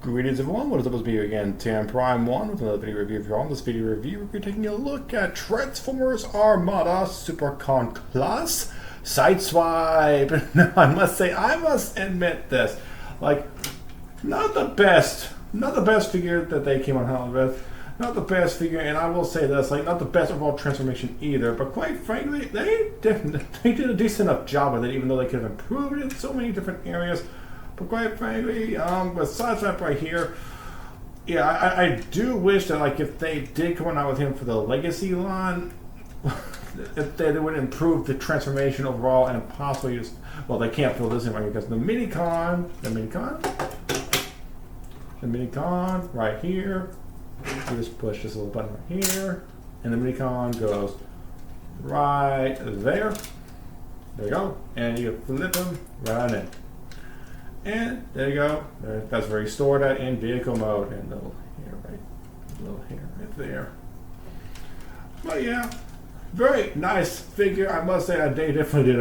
Greetings everyone, what is up with me again, Tim Prime 1 with another video review. On this video review, we're taking a look at Transformers Armada Supercon Class Sideswipe. Now I must admit this, like, not the best figure that they came on with. Not the best figure, and I will say this, like, not the best overall transformation either, but quite frankly, they did a decent enough job with it, even though they could have improved it in so many different areas. But quite frankly, with Sideswipe right here, yeah, I do wish that, like, if they did come out with him for the Legacy line, if they would improve the transformation overall and possibly just, well, they can't fill this in right because the minicon right here, you just push this little button right here, and the minicon goes right there. There you go, and you flip them right in. And there you go. That's where you store that in vehicle mode. And little hair right there. But yeah, very nice figure. I must say that they definitely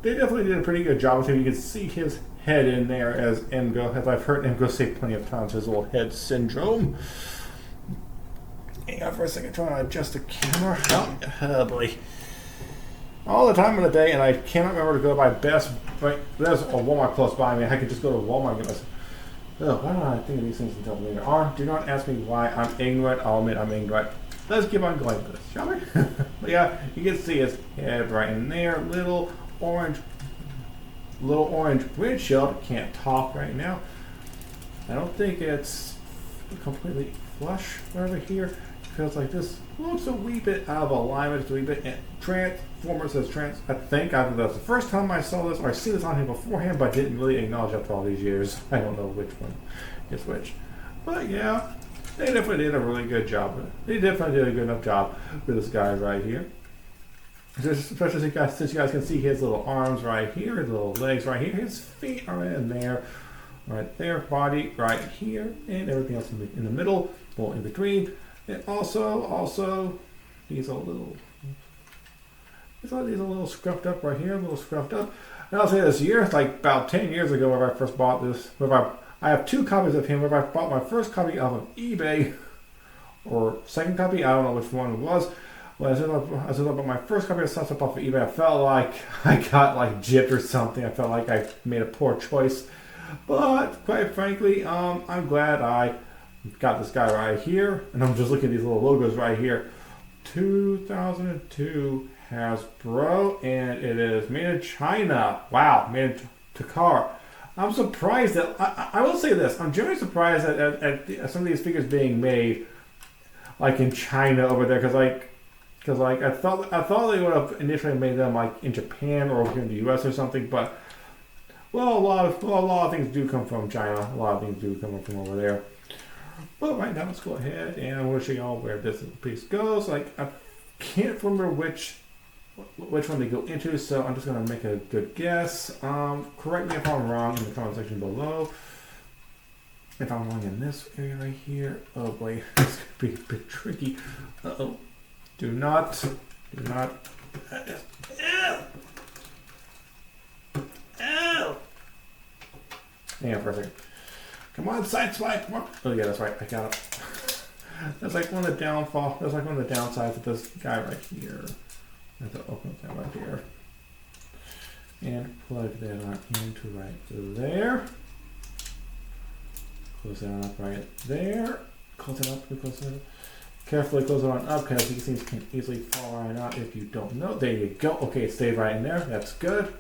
did a pretty good job with him. You can see his head in there as Emgo, as I've heard Emgo say plenty of times, his little head syndrome. Hang on for a second, trying to adjust the camera. Oh boy. All the time of the day, and I cannot remember to go to my best. Right, there's a Walmart close by me. I could just go to Walmart and get myself. Oh, why don't I think of these things until later on? Do not ask me why I'm ignorant. I'll admit I'm ignorant. Let's keep on going with this, shall we? But yeah, you can see his head right in there. Little orange windshield. Can't talk right now. I don't think it's completely flush over here. Feels like this looks a wee bit out of alignment, it's a wee bit. And Transformers says I think either that's the first time I saw this or I've seen this on him beforehand, but I didn't really acknowledge after all these years. I don't know which one is which. But yeah, they definitely did a really good job. They definitely did a good enough job with this guy right here. Especially since you guys can see his little arms right here, his little legs right here, his feet are in there, right there, body right here, and everything else in the middle, well, in between. And also, these are a little scruffed up right here, a little scruffed up. And I'll say this year, like about 10 years ago, when I first bought this, I have two copies of him. Where I bought my first copy off of eBay, or second copy, I don't know which one it was. When I said about my first copy of Sideswipe off of eBay, I felt like I got like gypped or something. I felt like I made a poor choice. But quite frankly, I'm glad I got this guy right here, and I'm just looking at these little logos right here. 2002 Hasbro, and it is made in China. Wow, made in Takara. I'm surprised that I will say this. I'm generally surprised at some of these figures being made like in China over there, because I thought they would have initially made them like in Japan or over here in the U.S. or something, but well, a lot of things do come from China. A lot of things do come from over there. But right now, let's go ahead and I'm going to show y'all where this piece goes. Like, I can't remember which one they go into, so I'm just going to make a good guess. Correct me if I'm wrong in the comment section below. If I'm wrong in this area right here, oh boy, this could be a bit tricky. Uh-oh. Do not. Ow! Hang on for a second. Come on, Sideswipe! Oh yeah, that's right. I got it. That's like one of the downsides of this guy right here. I have to open that right here and plug that on into right there. Close that on up right there. Close it up. Carefully close it on up, because these things can easily fall right out if you don't know. There you go. Okay, it stayed right in there. That's good.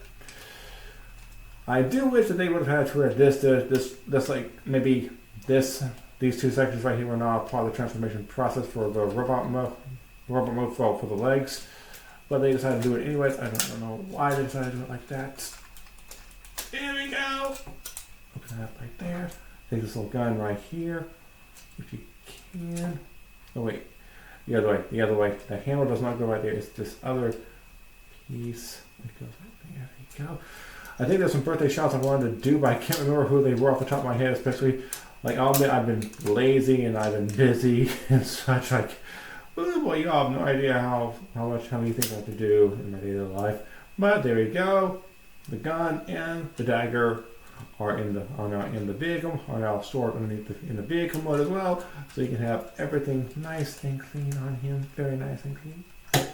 I do wish that they would have had to wear this like maybe these two sections right here were not part of the transformation process for the robot mode for the legs, but they decided to do it anyways. I don't know why they decided to do it like that. There we go. Open that up right there. Take this little gun right here, if you can. Oh wait, the other way. The handle does not go right there. It's this other piece. It goes right there. There you go. I think there's some birthday shots I wanted to do, but I can't remember who they were off the top of my head, especially, like, I'll admit I've been lazy and I've been busy and such, like, oh boy, you all have no idea how many things I have to do in my daily life. But there we go, the gun and the dagger are in the vehicle, are now stored underneath in the vehicle mode as well. So you can have everything nice and clean on him, very nice and clean. Here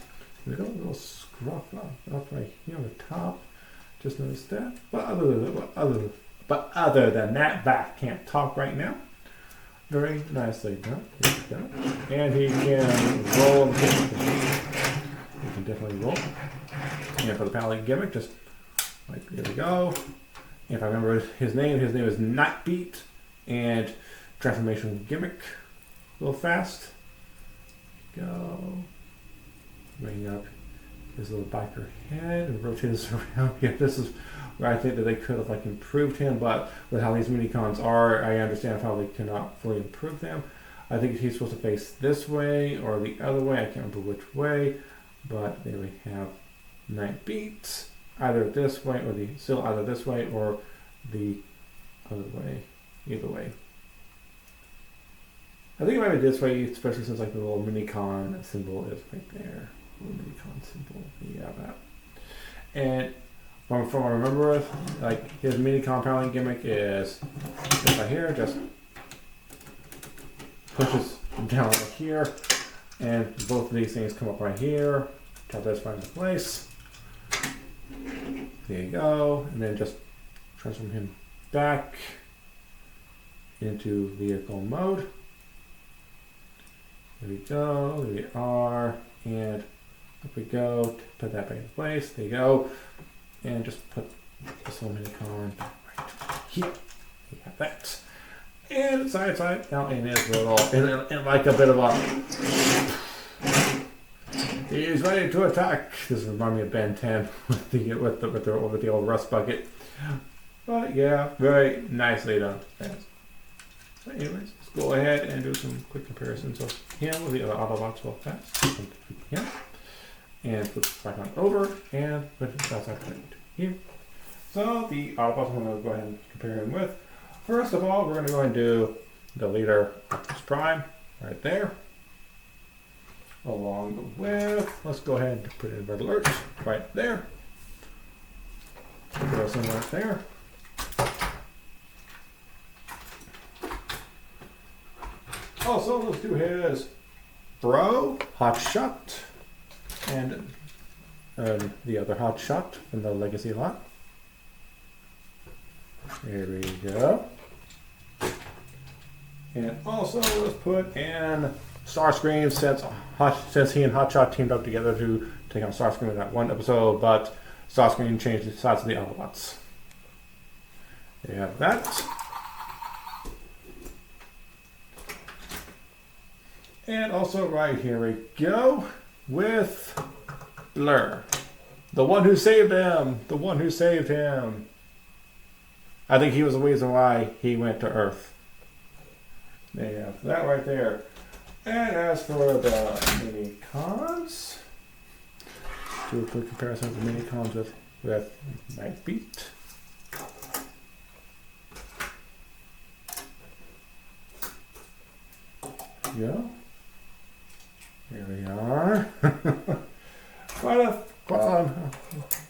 we go, a little scruff up right here on the top. Just noticed that. But other than that, Bat can't talk right now. Very nicely done. Here we go. And he can roll. He can definitely roll. And for the paladin gimmick, just like there we go. And if I remember his name is Nightbeat. And transformation gimmick. A little fast. Go. Bring up his little biker head and rotate this around. Yeah, this is where I think that they could have like improved him, but with how these minicons are, I understand how they cannot fully improve them. I think he's supposed to face this way or the other way. I can't remember which way, but there we have Nightbeat, either this way or either this way or the other way. Either way. I think it might be this way, especially since like the little minicon symbol is right there. Little minicon symbol. Yeah, that. And from what I remember, like his mini compounding gimmick is just right here, just pushes down right here, and both of these things come up right here. Tap this right into place. There you go, and then just transform him back into vehicle mode. There we go. There we are, and up we go. Put that back in place. There you go. And just put this little minicon right here. You have that. And Sideswipe now in his little, in like a bit of a, he's ready to attack. This reminds me of Ben 10 with the old rust bucket. But yeah, very nicely done. So anyways, let's go ahead and do some quick comparisons of him with the other Autobots real fast. Yeah. And flip back on over and put it outside here. So the Autobots I'm going to go ahead and compare him with. First of all, we're going to go ahead and do the leader Optimus Prime right there. Along with, let's go ahead and put in red alerts right there. Throw some right there. Also, let's do his bro, Hotshot. And the other hot shot from the Legacy lot. There we go. And also let's put in Starscream since he and Hotshot teamed up together to take on Starscream in that one episode, but Starscream changed the size of the Autobots. There you have that. And also right here we go with Blur. The one who saved him. The one who saved him. I think he was the reason why he went to Earth. There you have that right there. And as for the mini-cons, do a quick comparison of the mini-cons with Nightbeat. Yeah. Here we are. Quite a,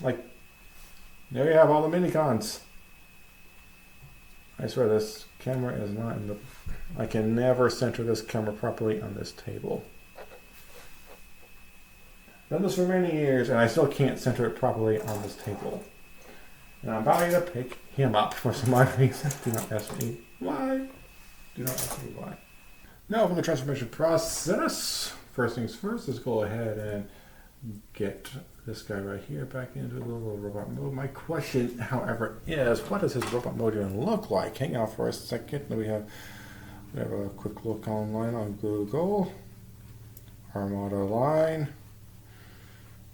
like, there you have all the mini-cons. I swear this camera is not in the, I can never center this camera properly on this table. Done this for many years and I still can't center it properly on this table. And I'm about to pick him up for some odd reason. Do not ask me why. Do not ask me why. Now for the transformation process. First things first, let's go ahead and get this guy right here back into the little robot mode. My question, however, is what does his robot mode even look like? Hang on for a second. We have a quick look online on Google. Armada line.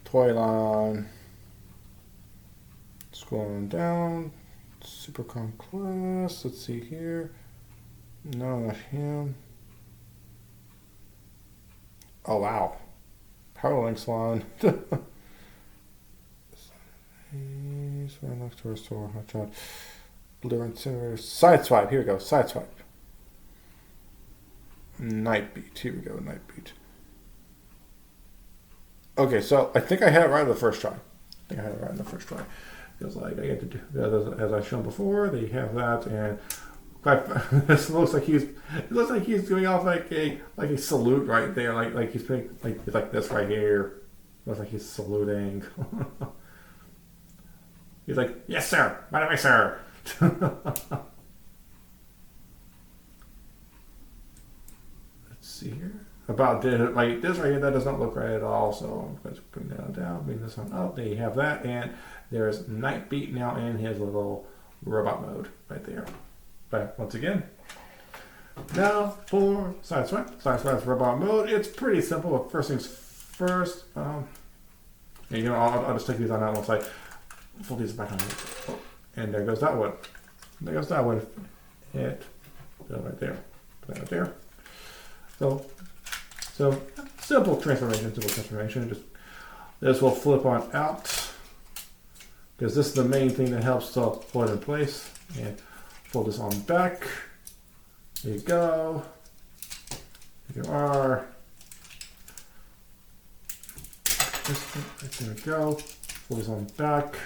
Toy line. Scrolling down. Supercom class. Let's see here. No, not him. Oh wow. Powerlinks line. Hotshot. Blue Incinerator. Sideswipe. Here we go. Sideswipe. Nightbeat. Here we go. Nightbeat. Okay, so I think I had it right the first try. Because like I get to do, as I've shown before, they have that, and this looks like he's doing off like a salute right there, like he's putting like this right here. Looks like he's saluting. He's like, yes sir, by the way sir. Let's see here. About this, like this right here, that does not look right at all. So I'm going to bring that down, bring this one up. There you have that, and there's Nightbeat now in his little robot mode right there. But once again, now for Sideswipe. Sideswipe's robot mode. It's pretty simple. But first things first. You know, I'll just take these on that one side. Fold these back on. Oh, and there goes that one. There goes that one. Hit that right there. Put that right there. So simple transformation. Just this will flip on out because this is the main thing that helps to hold it in place. And fold this on back. There you go. There you are. There we go. Fold this on back.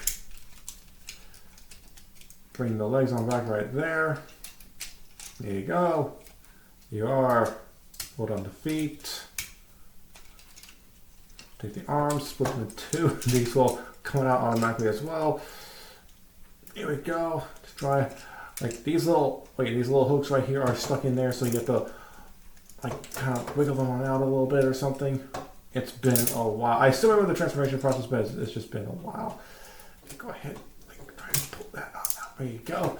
Bring the legs on back right there. There you go. You are. Hold on the feet. Take the arms, split them in two. These will come out automatically as well. Here we go. Just try. Like these little hooks right here are stuck in there, so you get to like kind of wiggle them on out a little bit or something. It's been a while. I still remember the transformation process, but it's just been a while. Go ahead, like try to pull that out. There you go.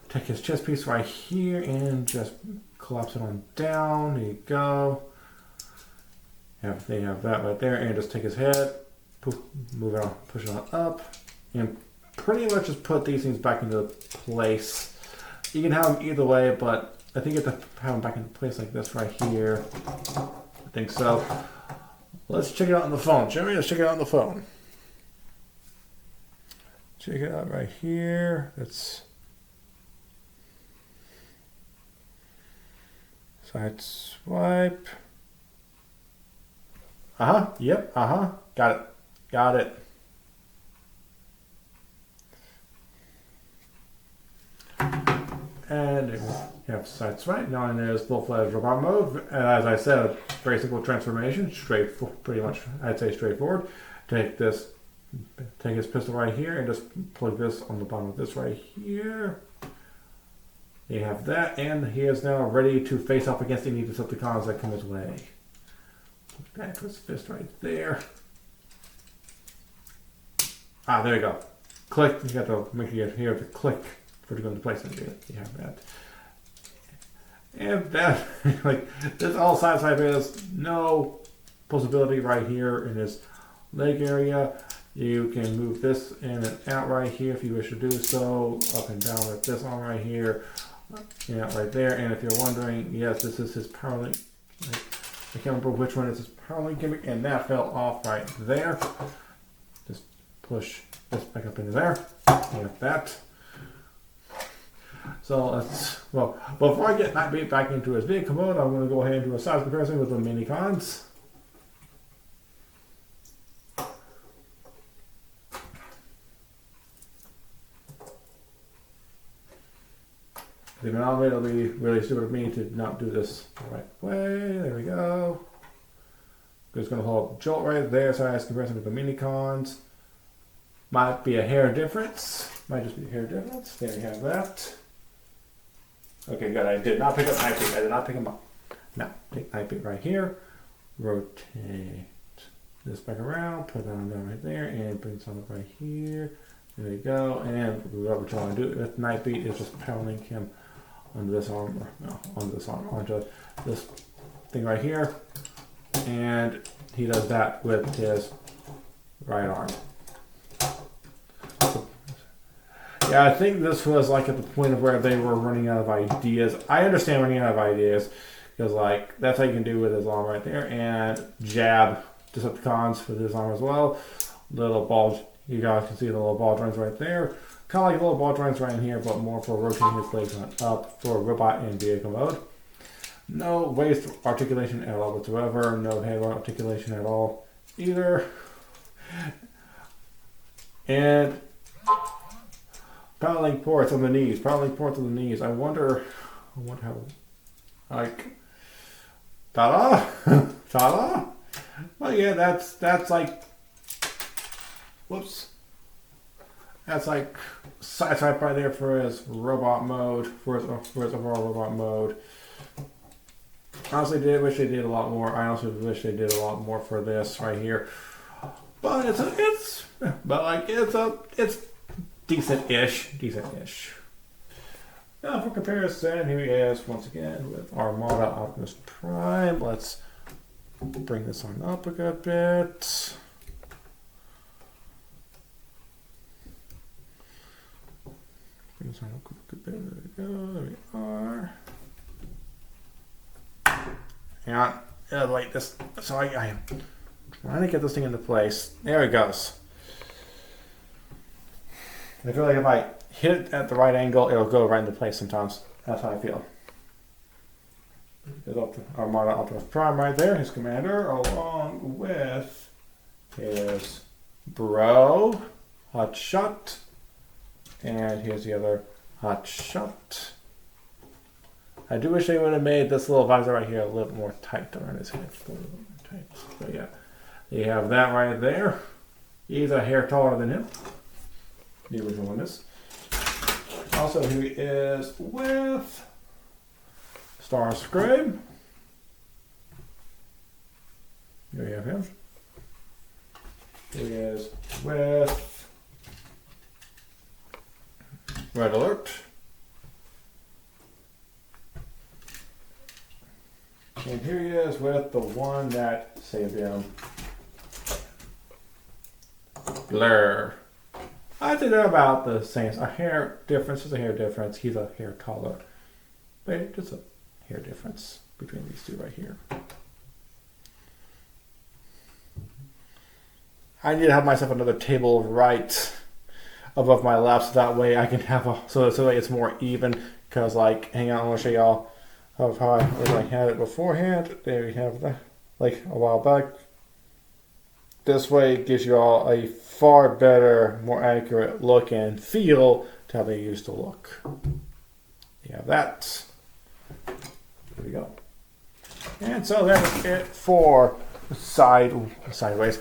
Take his chest piece right here and just collapse it on down. There you go. They have that right there, and just take his head, poof, move it on, push it on up, and pretty much just put these things back into place. You can have them either way, but I think you have to have them back into place like this right here. I think so. Let's check it out on the phone, shall we? Let's check it out on the phone. Check it out right here. That's Sideswipe. Yep. Got it. And we have Sideswipe. Now there's full-fledged robot mode. And as I said, a very simple transformation. Pretty much, I'd say straightforward. Take his pistol right here and just plug this on the bottom of this right here. You have that, and he is now ready to face off against any Decepticons that come his way. That was his fist right there. There you go. Click. You got to make sure you hear the click for to go into place. You have that. And that, like, this all Sideswipe is no possibility right here in his leg area. You can move this in and out right here if you wish to do so. Up and down with this on right here. Yeah, right there. And if you're wondering, yes, this is his power link. I can't remember which one is his power link gimmick, and that fell off right there. Just push this back up into there. Like that. So let's, well, before I get Nightbeat back into his vehicle mode, I'm going to go ahead and do a size comparison with the mini cons. The Armada, it'll be really stupid of me to not do this the right way. There we go. Just going to hold Jolt right there, size comparison with the mini cons. Might be a hair difference. Might just be a hair difference. There you have that. Okay, good. I did not pick up Nightbeat. I did not pick him up. Now, take Nightbeat right here. Rotate this back around. Put that on down right there. And bring some up right here. There you go. And what you want to do with Nightbeat is just pounding him onto this arm. No, onto this arm. Onto this thing right here. And he does that with his right arm. Yeah, I think this was like at the point of where they were running out of ideas. I understand running out of ideas because like that's how you can do with his arm right there, and jab Decepticons with his arm as well. Little ball, you guys can see the little ball joints right there. Kind of like little ball joints right in here, but more for rotating his legs on up for robot and vehicle mode. No waist articulation at all whatsoever. No head articulation at all either. And Paddling ports on the knees. Paddling ports on the knees. I wonder how, like, ta-da, ta-da. Well, yeah, that's like, whoops. That's like Sideswipe right there for his robot mode, for his overall robot mode. Honestly, wish they did a lot more. I also wish they did a lot more for this right here. But it's decent-ish. Now for comparison, here he is once again with Armada Optimus Prime. Let's bring this on up a good bit. Bring this on up a good bit. There we go. There we are. And like this. So I am trying to get this thing into place. There it goes. I feel like if I hit it at the right angle, it'll go right into place sometimes. That's how I feel. There's Armada Optimus Prime right there, his commander, along with his bro, Hot Shot. And here's the other Hot Shot. I do wish they would have made this little visor right here a little more tight around his head. A little more tight. So yeah, you have that right there. He's a hair taller than him. The original one is. Also, here he is with Starscream. Here you have him. Here he is with Red Alert. And here he is with the one that saved him. Blur. I think they're about the same. A hair difference is a hair difference. He's a hair taller. But just a hair difference between these two right here. I need to have myself another table right above my lap so that way I can have a so that it's more even. Because like, hang on, I want to show y'all of how I originally had it beforehand. There we have that, like a while back. This way it gives you all a far better, more accurate look and feel to how they used to look. You have that. There we go. And so that's it for Sideswipe.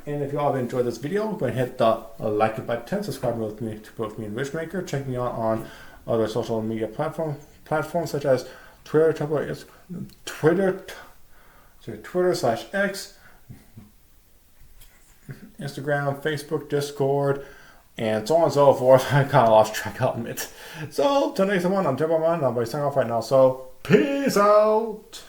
And if you all have enjoyed this video, go ahead and hit the like button, subscribe to both me and Wishmaker. Check me out on other social media platforms such as Twitter, Twitter/X, Instagram, Facebook, Discord, and so on and so forth. I kind of lost track of it. So, till next one, I'm Timberman. I'm going to sign off right now. So, peace out.